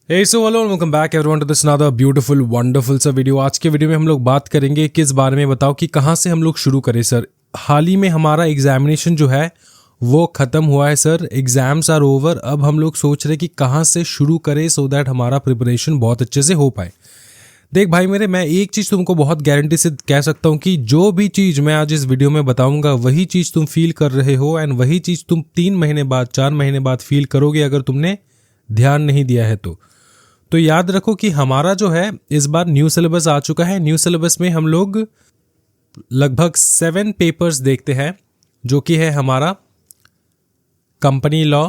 Hey, so hello and welcome back everyone to this another beautiful wonderful सा video. आज के video में हम लोग बात करेंगे किस बारे में, बताओ कि कहाँ से हम लोग शुरू करें। सर, हाल ही में हमारा एग्जामिनेशन जो है वो ख़त्म हुआ है सर, एग्ज़ाम्स आर ओवर। अब हम लोग सोच रहे कि कहाँ से शुरू करें सो दैट हमारा प्रिपरेशन बहुत अच्छे से हो पाए। देख भाई मेरे, मैं एक चीज़ तुमको बहुत गारंटी से कह सकता हूँ कि जो भी चीज़ मैं आज इस वीडियो में बताऊँगा वही चीज़ तुम फील कर रहे हो एंड वही चीज़ तुम 3 महीने बाद 4 महीने बाद फील करोगे अगर तुमने ध्यान नहीं दिया है तो याद रखो कि हमारा जो है इस बार न्यू सिलेबस आ चुका है। न्यू सिलेबस में हम लोग लगभग 7 पेपर्स देखते हैं, जो कि है हमारा company law,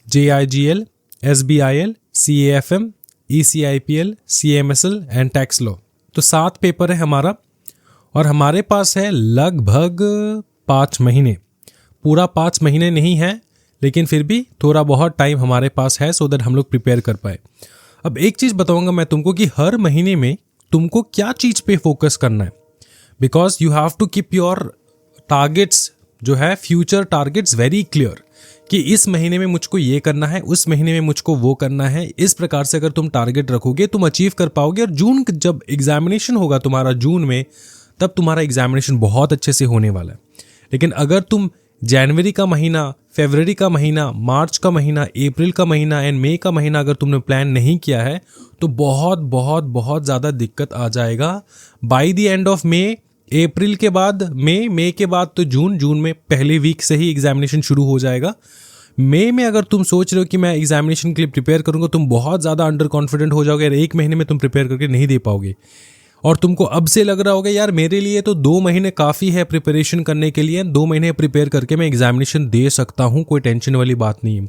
JIGL, SBIL, CAFM, ECIPL, CMSL and tax law. तो 7 पेपर है हमारा और हमारे पास है लगभग 5 महीने। पूरा 5 महीने नहीं है, लेकिन फिर भी थोड़ा बहुत टाइम हमारे पास है सो दैट हम लोग प्रिपेयर कर पाए। अब एक चीज़ बताऊंगा मैं तुमको कि हर महीने में तुमको क्या चीज़ पे फोकस करना है, because you have to keep your targets जो है, फ्यूचर टारगेट्स वेरी क्लियर कि इस महीने में मुझको ये करना है, उस महीने में मुझको वो करना है। इस प्रकार से अगर तुम टारगेट रखोगे तुम अचीव कर पाओगे। और जून जब एग्जामिनेशन होगा तुम्हारा जून में, तब तुम्हारा एग्जामिनेशन बहुत अच्छे से होने वाला है। लेकिन अगर तुम जनवरी का महीना, फरवरी का महीना, मार्च का महीना, अप्रैल का महीना एंड मई का महीना अगर तुमने प्लान नहीं किया है तो बहुत बहुत बहुत ज़्यादा दिक्कत आ जाएगा। By the end of May, अप्रैल के बाद मई के बाद तो जून में पहले वीक से ही एग्जामिनेशन शुरू हो जाएगा। मई में अगर तुम सोच रहे हो कि मैं एग्जामिनेशन के लिए प्रिपेयर करूंगा, तुम बहुत ज़्यादा अंडर कॉन्फिडेंट हो जाओगे और एक महीने में तुम प्रिपेयर करके नहीं दे पाओगे। और तुमको अब से लग रहा होगा यार मेरे लिए तो 2 महीने काफ़ी है प्रिपरेशन करने के लिए, 2 महीने प्रिपेयर करके मैं एग्जामिनेशन दे सकता हूँ, कोई टेंशन वाली बात नहीं है।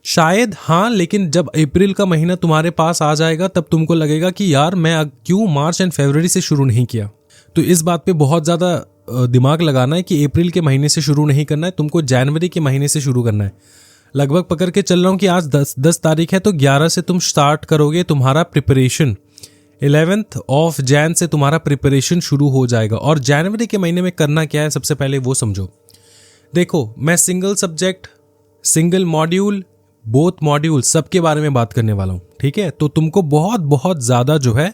शायद हाँ, लेकिन जब अप्रैल का महीना तुम्हारे पास आ जाएगा तब तुमको लगेगा कि यार मैं क्यों मार्च एंड फरवरी से शुरू नहीं किया। तो इस बात पे बहुत ज़्यादा दिमाग लगाना है कि अप्रैल के महीने से शुरू नहीं करना है, तुमको जनवरी के महीने से शुरू करना है। लगभग पकड़ के चल रहा हूँ कि आज 10 तारीख है तो 11 से तुम स्टार्ट करोगे तुम्हारा प्रिपरेशन। 11th ऑफ जैन से तुम्हारा प्रिपरेशन शुरू हो जाएगा। और जनवरी के महीने में करना क्या है सबसे पहले वो समझो। देखो, मैं single subject, single module, both module सबके बारे में बात करने वाला हूँ, ठीक है। तो तुमको बहुत बहुत ज़्यादा जो है,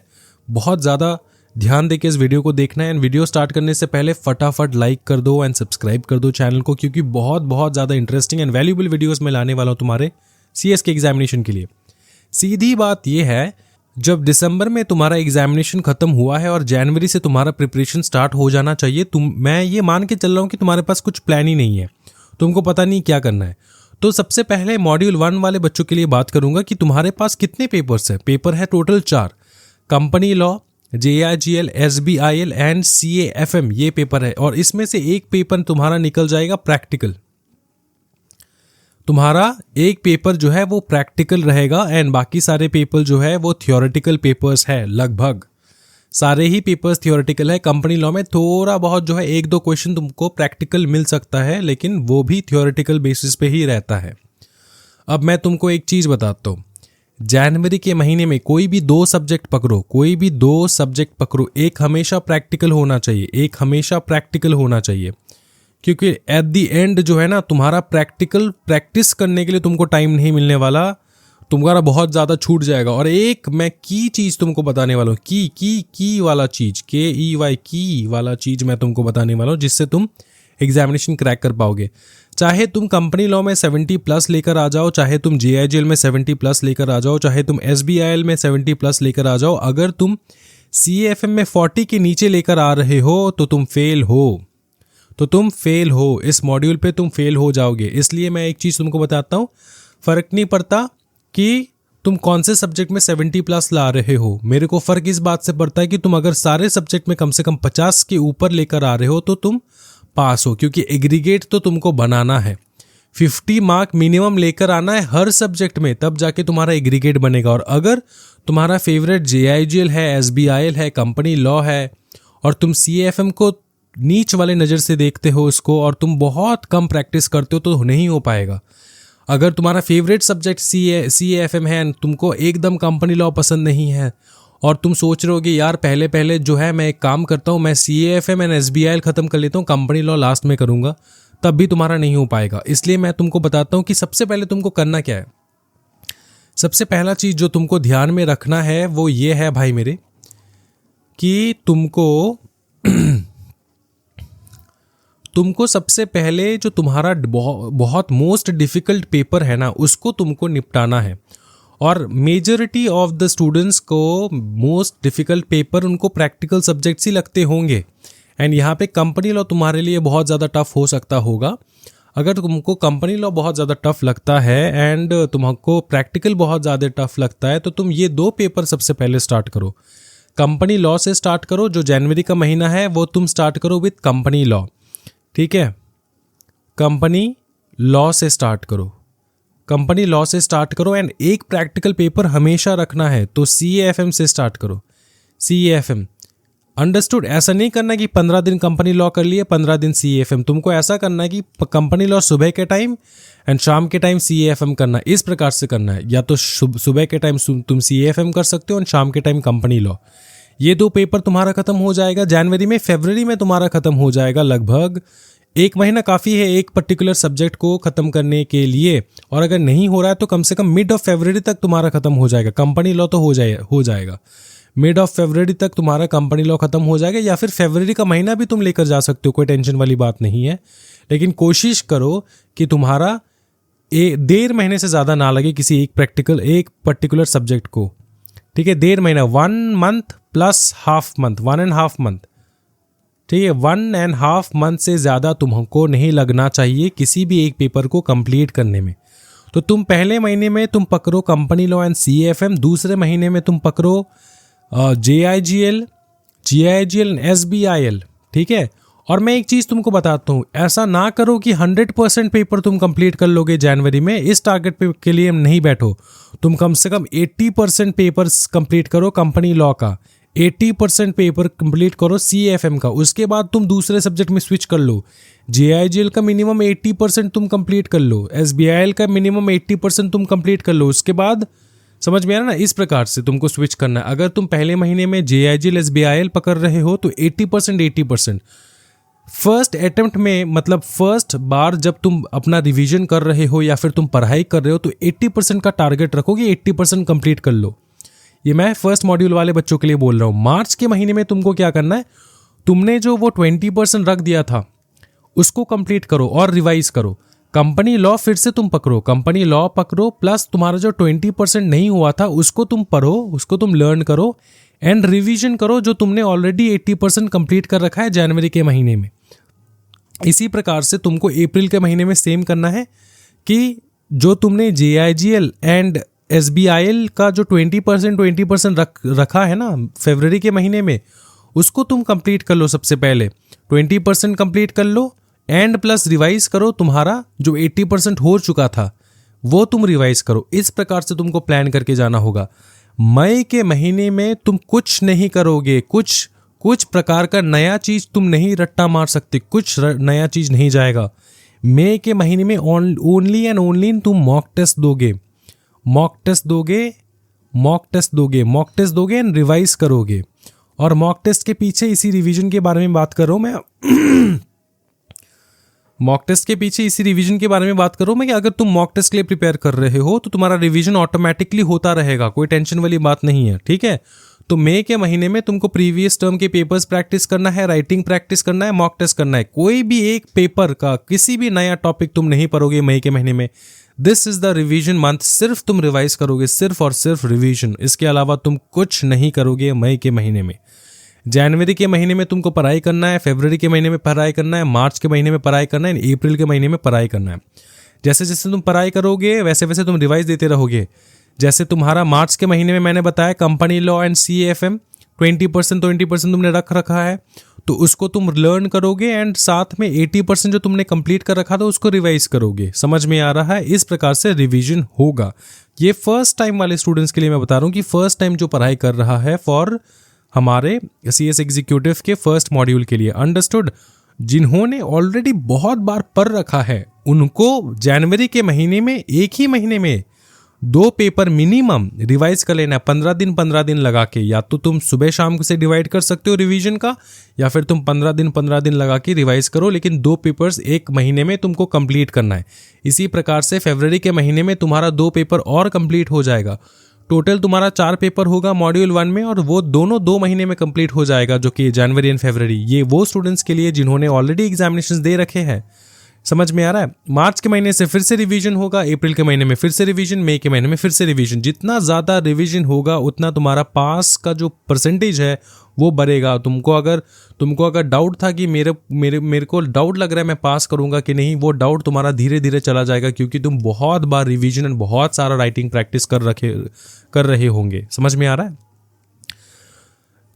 बहुत ज़्यादा ध्यान देके इस वीडियो को देखना है। एंड वीडियो स्टार्ट करने से पहले फटाफट लाइक कर दो एंड सब्सक्राइब कर दो चैनल को, क्योंकि बहुत बहुत ज़्यादा इंटरेस्टिंग एंड वैल्यूबल वीडियोज़ मैं लाने वाला हूँ तुम्हारे CS के एग्जामिनेशन के लिए। सीधी बात यह है, जब दिसंबर में तुम्हारा एग्जामिनेशन खत्म हुआ है और जनवरी से तुम्हारा प्रिपरेशन स्टार्ट हो जाना चाहिए, मैं ये मान के चल रहा हूँ कि तुम्हारे पास कुछ प्लान ही नहीं है, तुमको पता नहीं क्या करना है। तो सबसे पहले मॉड्यूल 1 वाले बच्चों के लिए बात करूंगा कि तुम्हारे पास कितने पेपर्स है। पेपर है total 4, company law, JIGL, SBIL and CAFM, ये पेपर है। और इसमें से एक पेपर तुम्हारा निकल जाएगा प्रैक्टिकल। तुम्हारा एक पेपर जो है वो प्रैक्टिकल रहेगा एंड बाकी सारे पेपर जो है वो थियोरेटिकल पेपर्स है। लगभग सारे ही पेपर्स थियोरेटिकल है। कंपनी लॉ में थोड़ा बहुत जो है 1-2 क्वेश्चन तुमको प्रैक्टिकल मिल सकता है, लेकिन वो भी थियोरेटिकल बेसिस पे ही रहता है। अब मैं तुमको एक चीज़ बताता हूँ, जनवरी के महीने में कोई भी 2 सब्जेक्ट पकड़ो, कोई भी 2 सब्जेक्ट पकड़ो, एक हमेशा प्रैक्टिकल होना चाहिए, एक हमेशा प्रैक्टिकल होना चाहिए। क्योंकि एट दी एंड जो है ना, तुम्हारा प्रैक्टिकल प्रैक्टिस करने के लिए तुमको टाइम नहीं मिलने वाला, तुम्हारा बहुत ज़्यादा छूट जाएगा। और एक मैं की चीज़ तुमको बताने वाला हूँ, की वाला चीज़, KEY की वाला चीज़ मैं तुमको बताने वाला हूँ, जिससे तुम एग्जामिनेशन क्रैक कर पाओगे। चाहे तुम कंपनी लॉ में 70+ लेकर आ जाओ, चाहे तुम JIGL में 70+ लेकर आ जाओ, चाहे तुम SBIL में 70+ लेकर आ जाओ, अगर तुम CAFM में 40 के नीचे लेकर आ रहे हो तो तुम फेल हो, इस मॉड्यूल पे तुम फेल हो जाओगे। इसलिए मैं एक चीज़ तुमको बताता हूँ, फ़र्क नहीं पड़ता कि तुम कौन से सब्जेक्ट में 70+ ला रहे हो, मेरे को फ़र्क इस बात से पड़ता है कि तुम अगर सारे सब्जेक्ट में कम से कम 50 के ऊपर लेकर आ रहे हो तो तुम पास हो। क्योंकि एग्रीगेट तो तुमको बनाना है, 50 मार्क मिनिमम लेकर आना है हर सब्जेक्ट में, तब जाके तुम्हारा एग्रीगेट बनेगा। और अगर तुम्हारा फेवरेट JIGL है, SBIL है, कंपनी लॉ है और तुम CAFM को नीच वाले नज़र से देखते हो इसको, और तुम बहुत कम प्रैक्टिस करते हो, तो नहीं हो पाएगा। अगर तुम्हारा फेवरेट सब्जेक्ट CAFM है, तुमको एकदम कंपनी लॉ पसंद नहीं है और तुम सोच रहे हो कि यार पहले जो है मैं एक काम करता हूँ, मैं CAFM एंड SBIL ख़त्म कर लेता हूँ, कंपनी लॉ लास्ट में करूँगा, तब भी तुम्हारा नहीं हो पाएगा। इसलिए मैं तुमको बताता हूँ कि सबसे पहले तुमको करना क्या है। सबसे पहला चीज़ जो तुमको ध्यान में रखना है वो ये है भाई मेरे, कि तुमको सबसे पहले जो तुम्हारा बहुत मोस्ट डिफ़िकल्ट पेपर है ना, उसको तुमको निपटाना है। और मेजॉरिटी ऑफ द स्टूडेंट्स को मोस्ट डिफ़िकल्ट पेपर उनको प्रैक्टिकल सब्जेक्ट्स ही लगते होंगे। एंड यहाँ पे कंपनी लॉ तुम्हारे लिए बहुत ज़्यादा टफ हो सकता होगा। अगर तुमको कंपनी लॉ बहुत ज़्यादा टफ लगता है एंड तुमको प्रैक्टिकल बहुत ज़्यादा टफ लगता है, तो तुम ये 2 पेपर सबसे पहले स्टार्ट करो। कंपनी लॉ से स्टार्ट करो, जो जनवरी का महीना है वो तुम स्टार्ट करो विथ कंपनी लॉ, ठीक है। कंपनी लॉ से स्टार्ट करो, कंपनी लॉ से स्टार्ट करो एंड एक प्रैक्टिकल पेपर हमेशा रखना है, तो CAFM से स्टार्ट करो। CAFM understood. ऐसा नहीं करना कि 15 दिन कंपनी लॉ कर लिए, 15 दिन CAFM। तुमको ऐसा करना है कि कंपनी लॉ सुबह के टाइम एंड शाम के टाइम CAFM करना है। इस प्रकार से करना है, या तो सुबह के टाइम तुम CAFM कर सकते हो और शाम के टाइम कंपनी लॉ। ये 2 पेपर तुम्हारा खत्म हो जाएगा जनवरी में। फरवरी में तुम्हारा खत्म हो जाएगा। लगभग 1 महीना काफ़ी है एक पर्टिकुलर सब्जेक्ट को ख़त्म करने के लिए। और अगर नहीं हो रहा है तो कम से कम मिड ऑफ फरवरी तक तुम्हारा खत्म हो जाएगा। कंपनी लॉ तो हो जाएगा मिड ऑफ फरवरी तक तुम्हारा कंपनी लॉ खत्म हो जाएगा, या फिर फरवरी का महीना भी तुम लेकर जा सकते हो, कोई टेंशन वाली बात नहीं है। लेकिन कोशिश करो कि तुम्हारा 1.5 महीने से ज़्यादा ना लगे किसी एक पर्टिकुलर सब्जेक्ट को, ठीक है। 1.5 महीना, 1 month plus half month, 1.5 month, ठीक है। 1.5 मंथ से ज़्यादा तुमको नहीं लगना चाहिए किसी भी एक पेपर को कंप्लीट करने में। तो तुम पहले महीने में तुम पकड़ो कंपनी लॉ एंड CAFM, दूसरे महीने में तुम पकड़ो JIGL एंड SBIL, ठीक है। और मैं एक चीज़ तुमको बताता हूँ, ऐसा ना करो कि 100% पेपर तुम कंप्लीट कर लोगे जनवरी में। इस टारगेट के लिए नहीं बैठो। तुम कम से कम 80% पेपर कंप्लीट करो कंपनी लॉ का, 80% पेपर कंप्लीट करो CAFM का। उसके बाद तुम दूसरे सब्जेक्ट में स्विच कर लो। JIGL का मिनिमम 80% तुम कंप्लीट कर लो, SBIL का मिनिमम 80% तुम कंप्लीट कर लो। उसके बाद समझ में आ रहा ना, इस प्रकार से तुमको स्विच करना है। अगर तुम पहले महीने में JIGL SBIL पकड़ रहे हो तो 80% फर्स्ट अटेम्प्ट में, मतलब फर्स्ट बार जब तुम अपना रिवीजन कर रहे हो या फिर तुम पढ़ाई कर रहे हो, तो 80% का टारगेट रखो कि 80% कंप्लीट कर लो। ये मैं फर्स्ट मॉड्यूल वाले बच्चों के लिए बोल रहा हूँ। मार्च के महीने में तुमको क्या करना है, तुमने जो वो 20% रख दिया था उसको कंप्लीट करो और रिवाइज करो। कंपनी लॉ फिर से तुम पकड़ो, कंपनी लॉ पकड़ो, प्लस तुम्हारा जो 20% नहीं हुआ था उसको तुम पढ़ो, उसको तुम लर्न करो एंड रिवीजन करो, जो तुमने ऑलरेडी 80% कंप्लीट कर रखा है जनवरी के महीने में। इसी प्रकार से तुमको अप्रैल के महीने में सेम करना है कि जो तुमने JIGL एंड SBIL का जो 20% रखा है ना फरवरी के महीने में, उसको तुम कंप्लीट कर लो। सबसे पहले 20% कंप्लीट कर लो एंड प्लस रिवाइज करो। तुम्हारा जो 80% हो चुका था वो तुम रिवाइज करो। इस प्रकार से तुमको प्लान करके जाना होगा। मई के महीने में तुम कुछ नहीं करोगे, कुछ प्रकार का नया चीज तुम नहीं रट्टा मार सकते, कुछ नया चीज नहीं जाएगा। मई के महीने में ओनली एंड ओनली तुम मॉक टेस्ट दोगे एंड रिवाइज करोगे। और मॉक टेस्ट के पीछे, इसी रिवीजन के बारे में बात कर रहा हूं मैं मॉक टेस्ट के पीछे इसी रिवीजन के बारे में बात करूं मैं कि अगर तुम मॉक टेस्ट के लिए प्रिपेयर कर रहे हो तो तुम्हारा रिवीजन ऑटोमेटिकली होता रहेगा, कोई टेंशन वाली बात नहीं है, ठीक है। तो मई के महीने में तुमको प्रीवियस टर्म के पेपर्स प्रैक्टिस करना है, राइटिंग प्रैक्टिस करना है, मॉक टेस्ट करना है। कोई भी एक पेपर का किसी भी नया टॉपिक तुम नहीं पढ़ोगे मई के महीने में। This is the revision month. सिर्फ तुम रिवाइज करोगे, सिर्फ और सिर्फ रिवीजन। इसके अलावा तुम कुछ नहीं करोगे मई के महीने में। जनवरी के महीने में तुमको पढ़ाई करना है, फरवरी के महीने में पढ़ाई करना है, मार्च के महीने में पढ़ाई करना है, अप्रैल के महीने में पढ़ाई करना है। जैसे जैसे तुम पढ़ाई करोगे वैसे वैसे तुम रिवाइज देते रहोगे। जैसे तुम्हारा मार्च के महीने में मैंने बताया कंपनी लॉ एंड CAFM 20% तुमने रख रखा है, तो उसको तुम लर्न करोगे एंड साथ में 80% जो तुमने कंप्लीट कर रखा था उसको रिवाइज करोगे। समझ में आ रहा है? इस प्रकार से रिवीजन होगा। ये फर्स्ट टाइम वाले स्टूडेंट्स के लिए मैं बता रहा हूँ कि फर्स्ट टाइम जो पढ़ाई कर रहा है फॉर हमारे CS एग्जीक्यूटिव के फर्स्ट मॉड्यूल के लिए। अंडरस्टूड? जिन्होंने ऑलरेडी बहुत बार पढ़ रखा है उनको जनवरी के महीने में, एक ही महीने में 2 पेपर मिनिमम रिवाइज कर लेना है 15 दिन लगा के। या तो तुम सुबह शाम से डिवाइड कर सकते हो रिवीजन का, या फिर तुम 15 दिन लगा के रिवाइज करो, लेकिन 2 पेपर्स एक महीने में तुमको कंप्लीट करना है। इसी प्रकार से फरवरी के महीने में तुम्हारा 2 पेपर और कंप्लीट हो जाएगा। टोटल तुम्हारा 4 पेपर होगा मॉड्यूल 1 में, और वो दोनों 2 महीने में कंप्लीट हो जाएगा, जो कि जनवरी एंड फरवरी। ये वो स्टूडेंट्स के लिए जिन्होंने ऑलरेडी एग्जामिनेशंस दे रखे हैं। समझ में आ रहा है? मार्च के महीने से फिर से रिवीजन होगा, अप्रैल के महीने में फिर से रिवीजन, मई के महीने में फिर से रिवीजन। जितना ज़्यादा रिवीजन होगा उतना तुम्हारा पास का जो परसेंटेज है वो बढ़ेगा। तुमको अगर डाउट था कि मेरे को डाउट लग रहा है मैं पास करूंगा कि नहीं, वो डाउट तुम्हारा धीरे धीरे चला जाएगा, क्योंकि तुम बहुत बार रिवीजन और बहुत सारा राइटिंग प्रैक्टिस कर रहे होंगे। समझ में आ रहा है?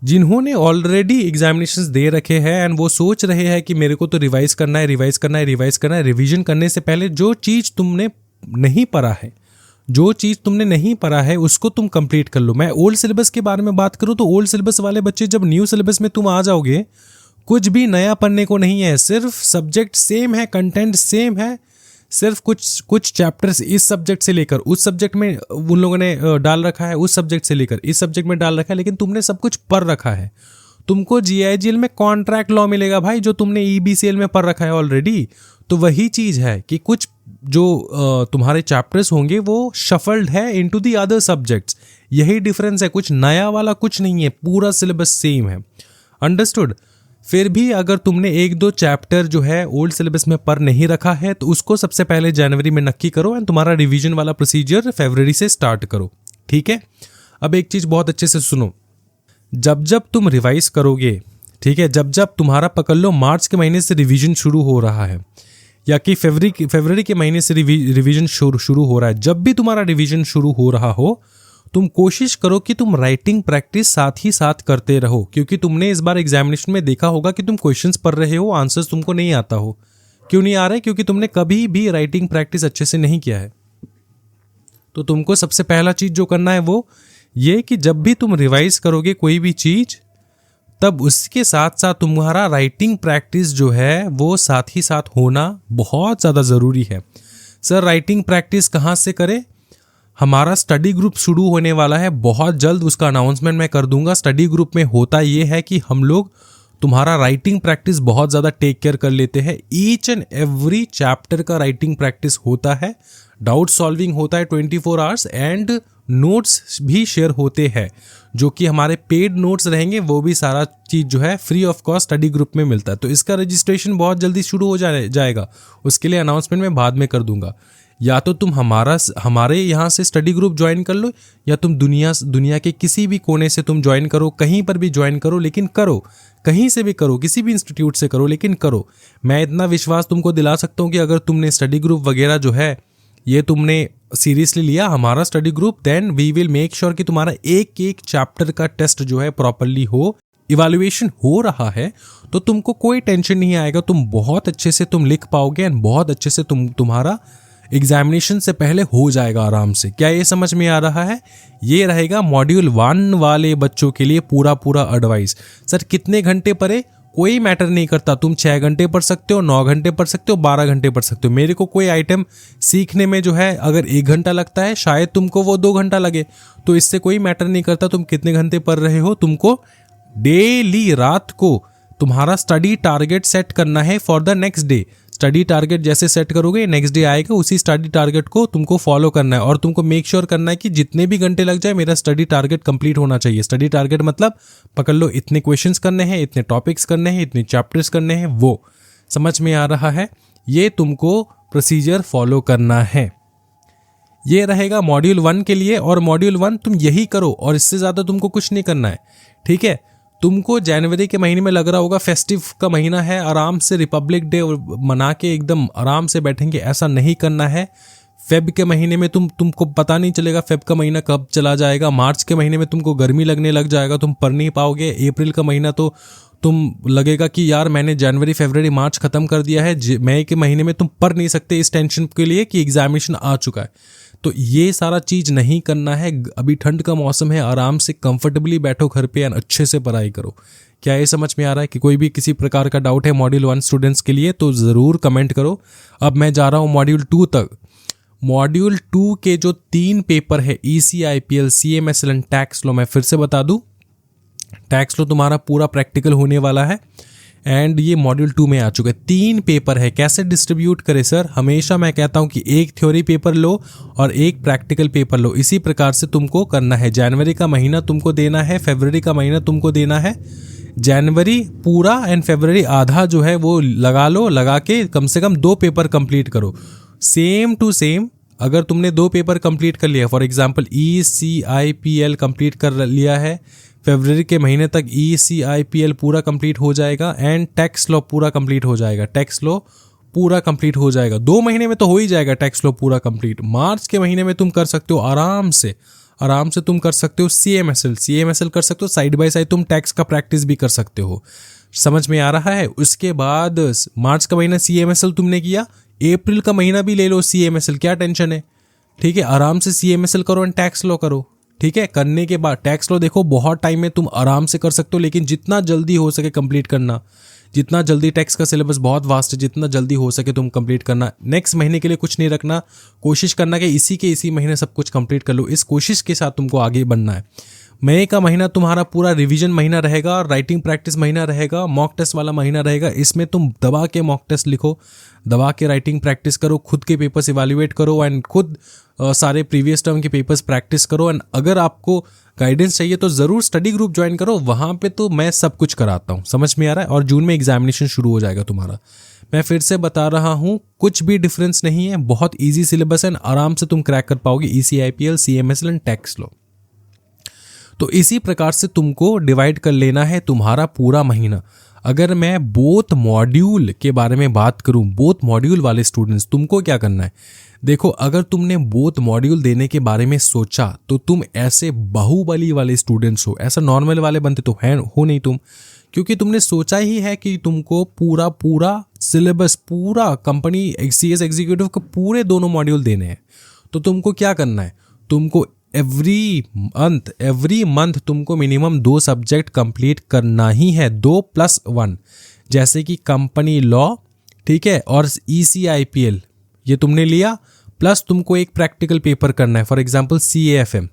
जिन्होंने ऑलरेडी एग्जामिनेशंस दे रखे हैं एंड वो सोच रहे हैं कि मेरे को तो रिवाइज करना है, रिवीजन करने से पहले जो चीज़ तुमने नहीं पढ़ा है उसको तुम कंप्लीट कर लो। मैं ओल्ड सिलेबस के बारे में बात करूँ तो ओल्ड सिलेबस वाले बच्चे जब न्यू सिलेबस में तुम आ जाओगे, कुछ भी नया पढ़ने को नहीं है, सिर्फ सब्जेक्ट सेम है, कंटेंट सेम है, सिर्फ कुछ चैप्टर्स इस सब्जेक्ट से लेकर उस सब्जेक्ट में उन लोगों ने डाल रखा है, उस सब्जेक्ट से लेकर इस सब्जेक्ट में डाल रखा है, लेकिन तुमने सब कुछ पढ़ रखा है। तुमको जीआईजीएल में कॉन्ट्रैक्ट लॉ मिलेगा भाई, जो तुमने ईबीसीएल में पढ़ रखा है ऑलरेडी। तो वही चीज़ है कि कुछ जो तुम्हारे चैप्टर्स होंगे वो शफल्ड है इनटू द अदर सब्जेक्ट्स। यही डिफरेंस है, कुछ नया वाला कुछ नहीं है, पूरा सिलेबस सेम है। अंडरस्टूड? फिर भी अगर तुमने 1-2 चैप्टर जो है ओल्ड सिलेबस में पढ़ नहीं रखा है तो उसको सबसे पहले जनवरी में नक्की करो एंड तुम्हारा रिवीजन वाला प्रोसीजर फरवरी से स्टार्ट करो। ठीक है? अब एक चीज़ बहुत अच्छे से सुनो, जब तुम रिवाइज करोगे, ठीक है, जब तुम्हारा पकड़ लो मार्च के महीने से रिवीजन शुरू हो रहा है या कि फरवरी के महीने से रिवीजन शुरू हो रहा है, जब भी तुम्हारा रिवीजन शुरू हो रहा हो, तुम कोशिश करो कि तुम राइटिंग प्रैक्टिस साथ ही साथ करते रहो, क्योंकि तुमने इस बार एग्जामिनेशन में देखा होगा कि तुम क्वेश्चंस पढ़ रहे हो, आंसर्स तुमको नहीं आता हो। क्यों नहीं आ रहा है? क्योंकि तुमने कभी भी राइटिंग प्रैक्टिस अच्छे से नहीं किया है। तो तुमको सबसे पहला चीज़ जो करना है वो ये कि जब भी तुम रिवाइज करोगे कोई भी चीज़, तब उसके साथ साथ तुम्हारा राइटिंग प्रैक्टिस जो है वो साथ ही साथ होना बहुत ज़्यादा ज़रूरी है। सर राइटिंग प्रैक्टिस कहाँ से करें? हमारा स्टडी ग्रुप शुरू होने वाला है बहुत जल्द, उसका अनाउंसमेंट मैं कर दूंगा। स्टडी ग्रुप में होता ये है कि हम लोग तुम्हारा राइटिंग प्रैक्टिस बहुत ज़्यादा टेक केयर कर लेते हैं। ईच एंड एवरी चैप्टर का राइटिंग प्रैक्टिस होता है, डाउट सॉल्विंग होता है 24 आवर्स, एंड नोट्स भी शेयर होते हैं, जो कि हमारे पेड नोट्स रहेंगे। वो भी सारा चीज़ जो है free of cost study group में मिलता है। तो इसका रजिस्ट्रेशन बहुत जल्दी शुरू हो जाएगा, उसके लिए अनाउंसमेंट मैं बाद में कर दूंगा। या तो तुम हमारे यहाँ से स्टडी ग्रुप ज्वाइन कर लो, या तुम दुनिया के किसी भी कोने से तुम ज्वाइन करो, कहीं पर भी ज्वाइन करो, लेकिन करो, कहीं से भी करो, किसी भी इंस्टीट्यूट से करो, लेकिन करो। मैं इतना विश्वास तुमको दिला सकता हूँ कि अगर तुमने स्टडी ग्रुप वगैरह जो है ये तुमने सीरियसली लिया हमारा study group, then we will make sure कि तुम्हारा एक एक चैप्टर का टेस्ट जो है प्रॉपरली हो, इवैल्यूएशन हो रहा है, तो तुमको कोई टेंशन नहीं आएगा। तुम बहुत अच्छे से तुम लिख पाओगे एंड बहुत अच्छे से तुम्हारा एग्जामिनेशन से पहले हो जाएगा आराम से। क्या ये समझ में आ रहा है? ये रहेगा मॉड्यूल 1 वाले बच्चों के लिए पूरा एडवाइस। सर कितने घंटे पढ़े? कोई मैटर नहीं करता, तुम 6 घंटे पढ़ सकते हो, 9 घंटे पढ़ सकते हो, 12 घंटे पढ़ सकते हो। मेरे को कोई आइटम सीखने में जो है अगर 1 घंटा लगता है, शायद तुमको वो 2 घंटा लगे, तो इससे कोई मैटर नहीं करता तुम कितने घंटे पढ़ रहे हो। तुमको डेली रात को तुम्हारा स्टडी टारगेट सेट करना है for the next day. Study target जैसे सेट करोगे, नेक्स्ट डे आएगा, उसी स्टडी टारगेट को तुमको फॉलो करना है, और तुमको मेक श्योर करना है कि जितने भी घंटे लग जाए मेरा स्टडी टारगेट कंप्लीट होना चाहिए। स्टडी टारगेट मतलब पकड़ लो, इतने क्वेश्चंस करने हैं, इतने टॉपिक्स करने हैं, इतने चैप्टर्स करने हैं। वो समझ में आ रहा है? ये तुमको प्रोसीजर फॉलो करना है। ये रहेगा मॉड्यूल 1 के लिए, और मॉड्यूल 1 तुम यही करो और इससे ज़्यादा तुमको कुछ नहीं करना है। ठीक है? तुमको जनवरी के महीने में लग रहा होगा फेस्टिव का महीना है, आराम से रिपब्लिक डे मना के एकदम आराम से बैठेंगे, ऐसा नहीं करना है। फेब के महीने में तुमको पता नहीं चलेगा फेब का महीना कब चला जाएगा। मार्च के महीने में तुमको गर्मी लगने लग जाएगा, तुम पढ़ नहीं पाओगे। अप्रैल का महीना तो तुम लगेगा कि यार मैंने जनवरी फरवरी मार्च खत्म कर दिया है, मई के महीने में तुम पढ़ नहीं सकते इस टेंशन के लिए कि एग्जामिनेशन आ चुका है। तो ये सारा चीज़ नहीं करना है। अभी ठंड का मौसम है, आराम से कंफर्टेबली बैठो घर पे और अच्छे से पढ़ाई करो। क्या ये समझ में आ रहा है? कि कोई भी किसी प्रकार का डाउट है मॉड्यूल 1 स्टूडेंट्स के लिए तो ज़रूर कमेंट करो। अब मैं जा रहा हूँ मॉड्यूल 2 तक। मॉड्यूल 2 के जो 3 पेपर है ECIPL, CMSL and tax law, मैं फिर से बता दूं, टैक्स लॉ तुम्हारा पूरा प्रैक्टिकल होने वाला है एंड ये मॉड्यूल 2 में आ चुका है। 3 पेपर है। कैसे डिस्ट्रीब्यूट करें सर? हमेशा मैं कहता हूं कि एक थ्योरी पेपर लो और एक प्रैक्टिकल पेपर लो। इसी प्रकार से तुमको करना है। जनवरी का महीना तुमको देना है, फरवरी का महीना तुमको देना है। जनवरी पूरा एंड फरवरी आधा जो है वो लगा लो, लगा के कम से कम 2 पेपर कंप्लीट करो। सेम टू सेम अगर तुमने 2 पेपर कंप्लीट कर लिया, फॉर एग्जांपल ECIPL कंप्लीट कर लिया है, फरवरी के महीने तक ECIPL पूरा कंप्लीट हो जाएगा एंड टैक्स लॉ पूरा कंप्लीट हो जाएगा। टैक्स लॉ पूरा कंप्लीट हो जाएगा 2 महीने में तो हो ही जाएगा टैक्स लॉ पूरा कंप्लीट। मार्च के महीने में तुम कर सकते हो आराम से तुम कर सकते हो CMSL कर सकते हो। साइड बाय साइड तुम टैक्स का प्रैक्टिस भी कर सकते हो। समझ में आ रहा है? उसके बाद मार्च का महीना CMSL तुमने किया, अप्रैल का महीना भी ले लो CMSL, क्या टेंशन है? ठीक है, आराम से CMSL करो एंड टैक्स लॉ करो। ठीक है, करने के बाद टैक्स लॉ देखो बहुत टाइम में तुम आराम से कर सकते हो, लेकिन जितना जल्दी हो सके कंप्लीट करना। जितना जल्दी, टैक्स का सिलेबस बहुत वास्ट है, जितना जल्दी हो सके तुम कंप्लीट करना। नेक्स्ट महीने के लिए कुछ नहीं रखना, कोशिश करना कि इसी महीने सब कुछ कंप्लीट कर लो। इस कोशिश के साथ तुमको आगे बढ़ना है। मई का महीना तुम्हारा पूरा रिवीजन महीना रहेगा, राइटिंग प्रैक्टिस महीना रहेगा, मॉक टेस्ट वाला महीना रहेगा। इसमें तुम दबा के मॉक टेस्ट लिखो, दबा के राइटिंग प्रैक्टिस करो, खुद के पेपर्स इवैल्यूएट करो एंड खुद सारे प्रीवियस टर्म के पेपर्स प्रैक्टिस करो। एंड अगर आपको गाइडेंस चाहिए तो ज़रूर स्टडी ग्रुप ज्वाइन करो, वहाँ पे तो मैं सब कुछ कराता हूँ। समझ में आ रहा है? और जून में एग्जामिनेशन शुरू हो जाएगा तुम्हारा। मैं फिर से बता रहा हूँ, कुछ भी डिफरेंस नहीं है, बहुत ईजी सिलेबस है, आराम से तुम क्रैक कर पाओगे ECIPL, CMSL and tax law. तो इसी प्रकार से तुमको डिवाइड कर लेना है तुम्हारा पूरा महीना। अगर मैं बोथ मॉड्यूल के बारे में बात करूं, बोथ मॉड्यूल वाले स्टूडेंट्स, तुमको क्या करना है? देखो, अगर तुमने बोथ मॉड्यूल देने के बारे में सोचा तो तुम ऐसे बाहुबली वाले स्टूडेंट्स हो। ऐसा नॉर्मल वाले बनते तो हो नहीं तुम, क्योंकि तुमने सोचा ही है कि तुमको पूरा सिलेबस, पूरा कंपनी CS एग्जीक्यूटिव के पूरे दोनों मॉड्यूल देने हैं। तो तुमको क्या करना है? तुमको एवरी मंथ तुमको मिनिमम 2 सब्जेक्ट कंप्लीट करना ही है, 2+1, जैसे कि कंपनी लॉ, ठीक है, और ECIPL ये तुमने लिया, प्लस तुमको एक प्रैक्टिकल पेपर करना है, फॉर एग्जांपल CAFM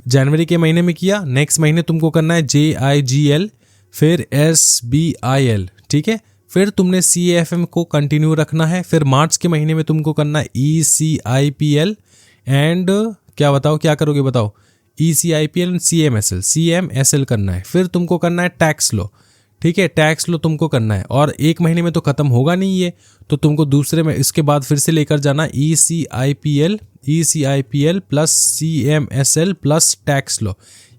जनवरी के महीने में किया, नेक्स्ट महीने तुमको करना है JIGL, फिर SBIL, ठीक है, फिर तुमने CAFM को कंटिन्यू रखना है, फिर मार्च के महीने में तुमको करना है ECIPL एंड क्या करोगे बताओ? ECIPL एंड CMSL करना है, फिर तुमको करना है टैक्स लॉ, ठीक है, टैक्स लॉ तुमको करना है, और 1 महीने में तो खत्म होगा नहीं ये, तो तुमको दूसरे में इसके बाद फिर से लेकर जाना ECIPL plus CMSL plus tax law,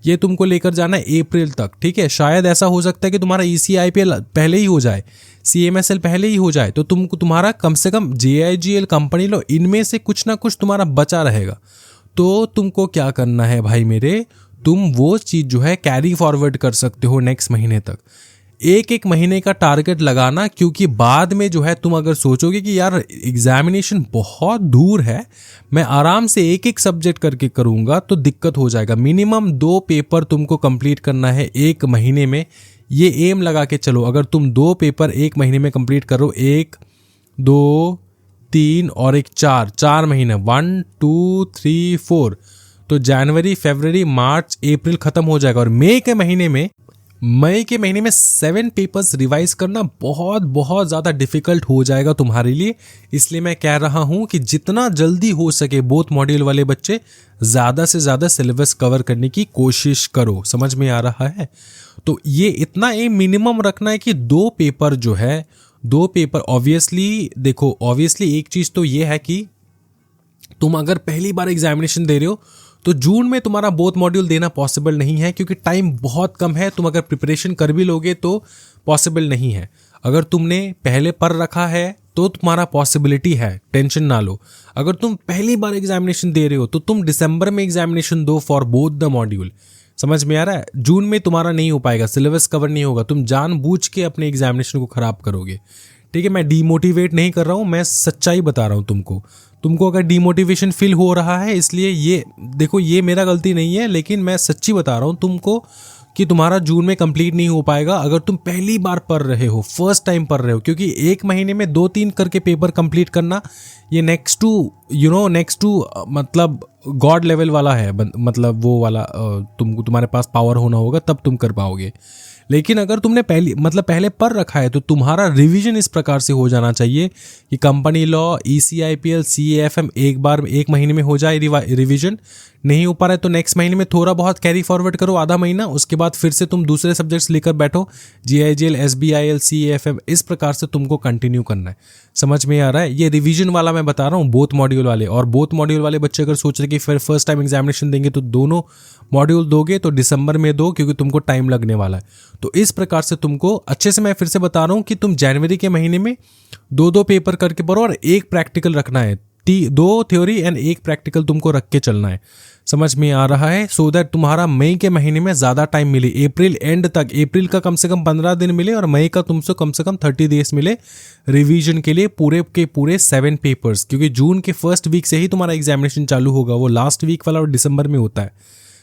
ये तुमको लेकर जाना है अप्रैल तक। ठीक है, शायद ऐसा हो सकता है कि तुम्हारा ECIPL पहले ही हो जाए, CMSL पहले ही हो जाए, तो तुम्हारा कम से कम JIGL, कंपनी लॉ, इनमें से कुछ ना कुछ तुम्हारा बचा रहेगा। तो तुमको क्या करना है भाई मेरे, तुम वो चीज़ जो है कैरी फॉरवर्ड कर सकते हो नेक्स्ट महीने तक। एक महीने का टारगेट लगाना, क्योंकि बाद में जो है तुम अगर सोचोगे कि यार एग्जामिनेशन बहुत दूर है, मैं आराम से एक सब्जेक्ट करके करूँगा, तो दिक्कत हो जाएगा। मिनिमम 2 पेपर तुमको कंप्लीट करना है 1 महीने में, ये एम लगा के चलो। अगर तुम 2 पेपर 1 महीने में कंप्लीट करो, 1, 2, 3 और 1, 4 महीने, 1, 2, 3, 4, तो जनवरी, फरवरी, मार्च, अप्रैल खत्म हो जाएगा। और मई के महीने में 7 पेपर्स रिवाइज करना बहुत ज़्यादा डिफिकल्ट हो जाएगा तुम्हारे लिए। इसलिए मैं कह रहा हूं कि जितना जल्दी हो सके बोथ मॉड्यूल वाले बच्चे ज़्यादा से ज़्यादा सिलेबस कवर करने की कोशिश करो। समझ में आ रहा है? तो ये इतना मिनिमम रखना है कि 2 पेपर जो है, 2 पेपर ऑब्वियसली एक चीज़ तो ये है कि तुम अगर पहली बार एग्जामिनेशन दे रहे हो तो जून में तुम्हारा बोथ मॉड्यूल देना पॉसिबल नहीं है, क्योंकि टाइम बहुत कम है। तुम अगर प्रिपरेशन कर भी लोगे तो पॉसिबल नहीं है। अगर तुमने पहले पढ़ रखा है तो तुम्हारा पॉसिबिलिटी है, टेंशन ना लो। अगर तुम पहली बार एग्जामिनेशन दे रहे हो तो तुम दिसंबर में एग्जामिनेशन दो फॉर बोथ द मॉड्यूल। समझ में आ रहा है? जून में तुम्हारा नहीं हो पाएगा, सिलेबस कवर नहीं होगा, तुम जानबूझ के अपने एग्जामिनेशन को खराब करोगे। ठीक है, मैं डीमोटिवेट नहीं कर रहा हूँ, मैं सच्चाई बता रहा हूँ तुमको अगर डीमोटिवेशन फील हो रहा है, इसलिए ये देखो, ये मेरा गलती नहीं है, लेकिन मैं सच्ची बता रहा हूँ तुमको, कि तुम्हारा जून में कंप्लीट नहीं हो पाएगा अगर तुम पहली बार पढ़ रहे हो, फर्स्ट टाइम पढ़ रहे हो, क्योंकि एक महीने में 2-3 करके पेपर कंप्लीट करना ये नेक्स्ट टू मतलब गॉड लेवल वाला है, मतलब वो वाला तुम्हारे पास पावर होना होगा तब तुम कर पाओगे। लेकिन अगर तुमने पहले पढ़ रखा है तो तुम्हारा रिवीजन इस प्रकार से हो जाना चाहिए कि कंपनी लॉ, ECIPL, CAFM एक महीने में हो जाए रिवीजन। नहीं हो पा रहा है तो नेक्स्ट महीने में थोड़ा बहुत कैरी फॉरवर्ड करो आधा महीना, उसके बाद फिर से तुम दूसरे सब्जेक्ट्स लेकर बैठो, GIGL, SBIL, CAFM, इस प्रकार से तुमको कंटिन्यू करना है। समझ में आ रहा है? ये रिवीजन वाला मैं बता रहा हूँ, बोथ मॉड्यूल वाले। और बोथ मॉड्यूल वाले बच्चे अगर सोच रहे कि फिर फर्स्ट टाइम एग्जामिनेशन देंगे तो दोनों मॉड्यूल दोगे तो दिसंबर में दो, क्योंकि तुमको टाइम लगने वाला है। तो इस प्रकार से तुमको अच्छे से, मैं फिर से बता रहा हूँ कि तुम जनवरी के महीने में 2 पेपर करके पढ़ो और 1 प्रैक्टिकल रखना है। 2 थ्योरी एंड 1 प्रैक्टिकल तुमको रख के चलना है। समझ में आ रहा है? सो दैट तुम्हारा मई के महीने में ज़्यादा टाइम मिले, अप्रैल एंड तक, अप्रैल का कम से कम 15 दिन मिले और मई का तुमसे कम से कम 30 डेज मिले रिवीजन के लिए, पूरे के पूरे 7 पेपर्स। क्योंकि जून के फर्स्ट वीक से ही तुम्हारा एग्जामिनेशन चालू होगा, वो लास्ट वीक वाला और दिसंबर में होता है।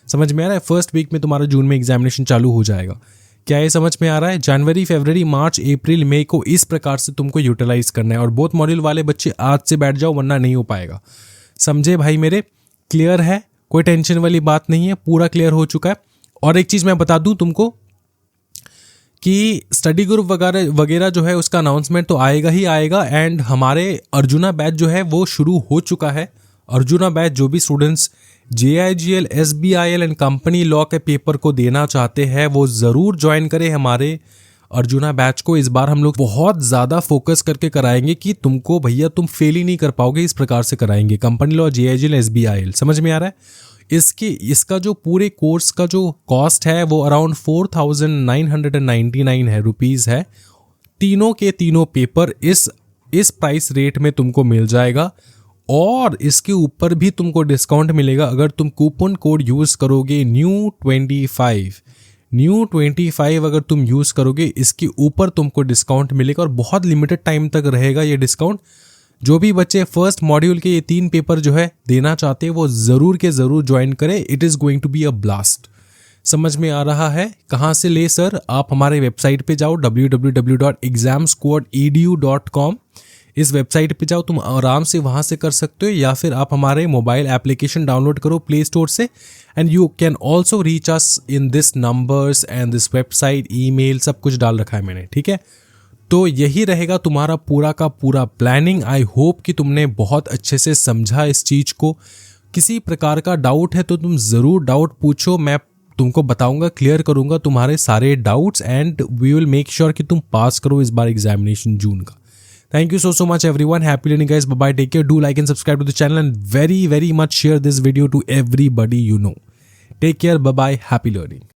समझ में आ रहा है? फर्स्ट वीक में तुम्हारा जून में एग्जामिनेशन चालू हो जाएगा। क्या ये समझ में आ रहा है? जनवरी, फरवरी, मार्च, अप्रैल, मई को इस प्रकार से तुमको यूटिलाइज करना है। और बोथ मॉड्यूल वाले बच्चे आज से बैठ जाओ, वरना नहीं हो पाएगा। समझे भाई मेरे? क्लियर है? कोई टेंशन वाली बात नहीं है, पूरा क्लियर हो चुका है। और एक चीज़ मैं बता दूं तुमको कि स्टडी ग्रुप वगैरह जो है उसका अनाउंसमेंट तो आएगा ही आएगा। एंड हमारे अर्जुना बैच जो है वो शुरू हो चुका है। अर्जुना बैच, जो भी students JIGL, SBIL and company law के पेपर को देना चाहते हैं वो ज़रूर ज्वाइन करें हमारे अर्जुना बैच को। इस बार हम लोग बहुत ज़्यादा फोकस करके कराएंगे कि तुमको भैया तुम फेल ही नहीं कर पाओगे, इस प्रकार से कराएंगे। कंपनी लॉ, JIGL, SBIL, समझ में आ रहा है? इसका जो पूरे कोर्स का जो कॉस्ट है वो अराउंड 4,999 है रुपीज़ है। तीनों के तीनों पेपर इस प्राइस रेट में तुमको मिल जाएगा। और इसके ऊपर भी तुमको डिस्काउंट मिलेगा अगर तुम कूपन कोड यूज़ करोगे NEW25 अगर तुम यूज़ करोगे, इसके ऊपर तुमको डिस्काउंट मिलेगा और बहुत लिमिटेड टाइम तक रहेगा ये डिस्काउंट। जो भी बच्चे फर्स्ट मॉड्यूल के ये 3 पेपर जो है देना चाहते हैं वो ज़रूर के ज़रूर ज्वाइन करें। It is going to be a blast. समझ में आ रहा है? कहाँ से ले सर? आप हमारे वेबसाइट पे जाओ, www.examsquadedu.com। इस वेबसाइट पे जाओ, तुम आराम से वहाँ से कर सकते हो, या फिर आप हमारे मोबाइल एप्लीकेशन डाउनलोड करो प्ले स्टोर से। And you can also reach us in this numbers and this website, email सब कुछ डाल रखा है मैंने, ठीक है? तो यही रहेगा तुम्हारा पूरा का पूरा प्लानिंग। आई होप कि तुमने बहुत अच्छे से समझा इस चीज़ को। किसी प्रकार का डाउट है तो तुम ज़रूर डाउट पूछो, मैं तुमको बताऊंगा, क्लियर करूंगा तुम्हारे सारे doubts and we will make sure कि तुम पास करो इस बार एग्जामिनेशन जून का। Thank you so much everyone. Happy learning guys. Bye bye. Take care. Do like and subscribe to the channel and very much share this video to everybody you know. Take care. Bye bye. Happy learning.